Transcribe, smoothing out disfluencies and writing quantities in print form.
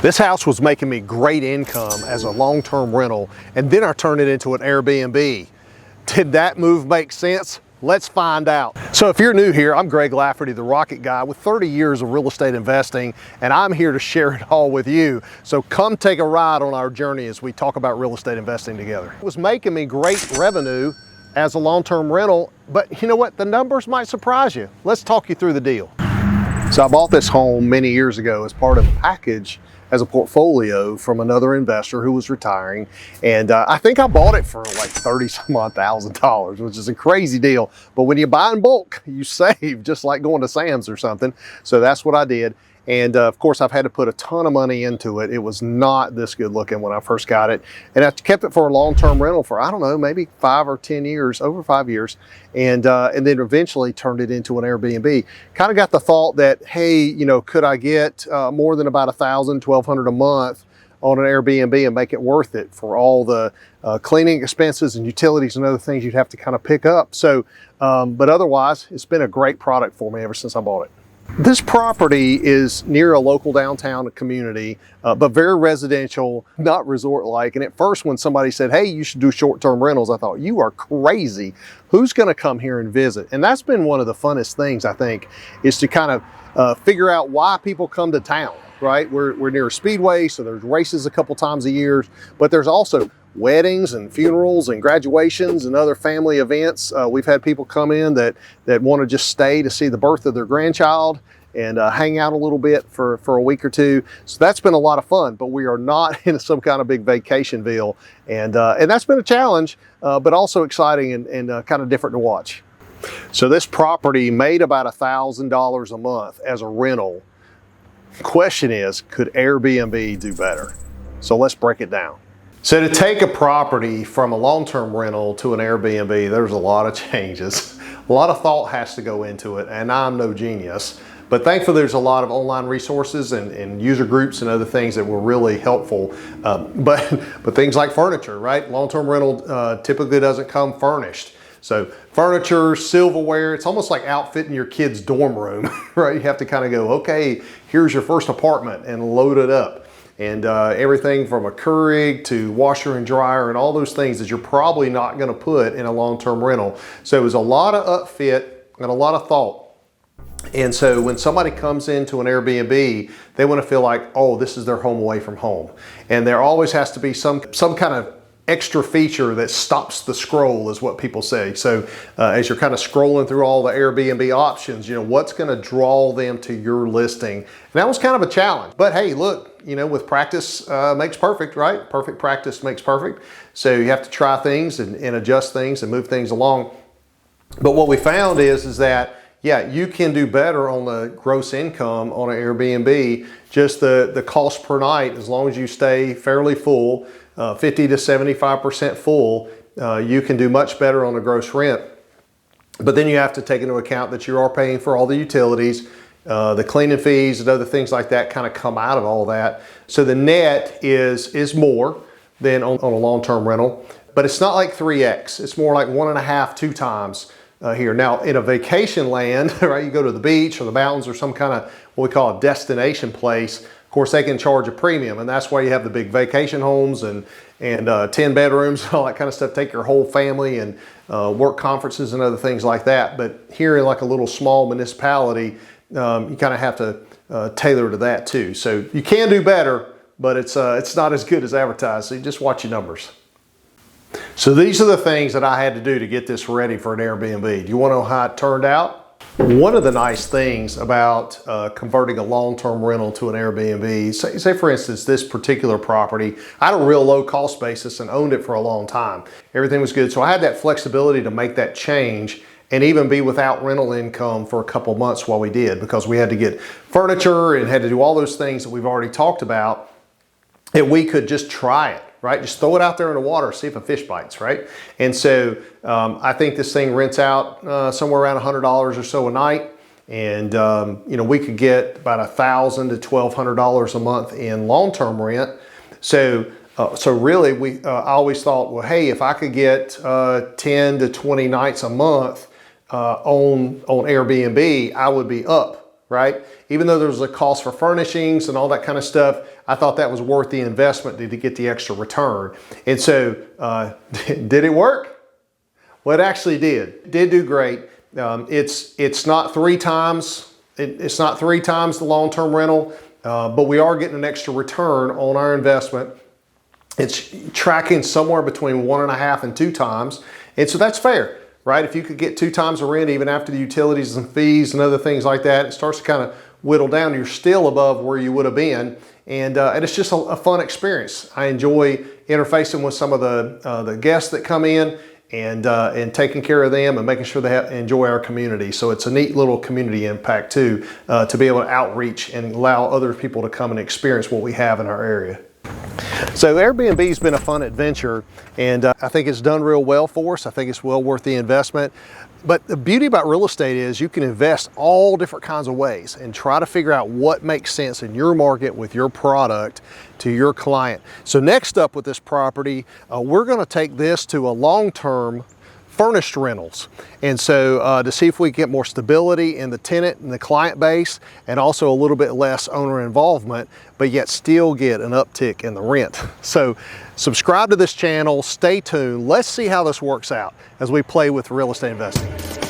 This house was making me great income as a long-term rental, and then I turned it into an Airbnb. Did that move make sense? Let's find out. So if you're new here, I'm Greg Lafferty, the Rocket Guy with 30 years of real estate investing, and I'm here to share it all with you. So come take a ride on our journey as we talk about real estate investing together. It was making me great revenue as a long-term rental, but you know what? The numbers might surprise you. Let's talk you through the deal. So I bought this home many years ago as part of a package as a portfolio from another investor who was retiring. And I think I bought it for like $30,000, which is a crazy deal. But when you buy in bulk, you save, just like going to Sam's or something. So that's what I did. And of course, I've had to put a ton of money into it. It was not this good looking when I first got it. And I kept it for a long-term rental for, I don't know, maybe 5 or 10 years, over 5 years. And then eventually turned it into an Airbnb. Kind of got the thought that, hey, you know, could I get more than about $1,000, $1,200 a month on an Airbnb and make it worth it for all the cleaning expenses and utilities and other things you'd have to kind of pick up. So, but otherwise, it's been a great product for me ever since I bought it. This property is near a local downtown community, but very residential, not resort-like. And at first when somebody said, hey, you should do short-term rentals, I thought, you are crazy. Who's gonna come here and visit? And that's been one of the funnest things, I think, is to kind of figure out why people come to town, right? We're near a speedway, so there's races a couple times a year, but there's also weddings and funerals and graduations and other family events. We've had people come in that want to just stay to see the birth of their grandchild and hang out a little bit for a week or two. So that's been a lot of fun, but we are not in some kind of big vacationville. And that's been a challenge, but also exciting and kind of different to watch. So this property made about $1,000 a month as a rental. Question is, could Airbnb do better? So let's break it down. So to take a property from a long-term rental to an Airbnb, there's a lot of changes. A lot of thought has to go into it, and I'm no genius. But thankfully, there's a lot of online resources and user groups and other things that were really helpful. But things like furniture, right? Long-term rental typically doesn't come furnished. So furniture, silverware, it's almost like outfitting your kid's dorm room, right? You have to kind of go, okay, here's your first apartment and load it up. And everything from a Keurig to washer and dryer and all those things that you're probably not gonna put in a long-term rental. So it was a lot of upfit and a lot of thought. And so when somebody comes into an Airbnb, they wanna feel like, oh, this is their home away from home. And there always has to be some kind of extra feature that stops the scroll, is what people say. So as you're kind of scrolling through all the Airbnb options, you know, what's gonna draw them to your listing? And that was kind of a challenge. But hey, look, you know, with practice makes perfect, right? Perfect practice makes perfect. So you have to try things and adjust things and move things along. But what we found is that, yeah, you can do better on the gross income on an Airbnb. Just the cost per night, as long as you stay fairly full, 50 to 75% full, you can do much better on the gross rent. But then you have to take into account that you are paying for all the utilities, the cleaning fees and other things like that kind of come out of all that. So the net is more than on a long-term rental, but it's not like 3X. It's more like 1.5, 2 times here. Now in a vacation land, right, you go to the beach or the mountains or some kind of what we call a destination place. Of course, they can charge a premium, and that's why you have the big vacation homes and 10 bedrooms, all that kind of stuff. Take your whole family and work conferences and other things like that. But here in like a little small municipality, you kind of have to tailor to that too. So you can do better, but it's not as good as advertised. So you just watch your numbers. So these are the things that I had to do to get this ready for an Airbnb. Do you want to know how it turned out? One of the nice things about converting a long-term rental to an Airbnb, say for instance, this particular property, I had a real low cost basis and owned it for a long time. Everything was good. So I had that flexibility to make that change and even be without rental income for a couple months while we did, because we had to get furniture and had to do all those things that we've already talked about. And we could just try it, right? Just throw it out there in the water, see if a fish bites, right? And so I think this thing rents out somewhere around $100 or so a night. And you know, we could get about $1,000 to $1,200 a month in long-term rent. So really, I always thought, well, hey, if I could get 10 to 20 nights a month on Airbnb, I would be up, right? Even though there's a cost for furnishings and all that kind of stuff, I thought that was worth the investment to get the extra return. And so, did it work? Well, it actually did. It did do great. It's not three times. It's not three times the long-term rental, but we are getting an extra return on our investment. It's tracking somewhere between 1.5 and 2 times, and so that's fair, right? If you could get 2 times the rent even after the utilities and fees and other things like that, it starts to kind of whittle down. You're still above where you would have been, and it's just a fun experience. I enjoy interfacing with some of the guests that come in and taking care of them and making sure they enjoy our community. So it's a neat little community impact too, to be able to outreach and allow other people to come and experience what we have in our area. So Airbnb's been a fun adventure, and I think it's done real well for us. I think it's well worth the investment. But the beauty about real estate is you can invest all different kinds of ways and try to figure out what makes sense in your market with your product to your client. So next up with this property, we're going to take this to a long-term furnished rentals. And so to see if we can get more stability in the tenant and the client base, and also a little bit less owner involvement, but yet still get an uptick in the rent. So subscribe to this channel, stay tuned. Let's see how this works out as we play with real estate investing.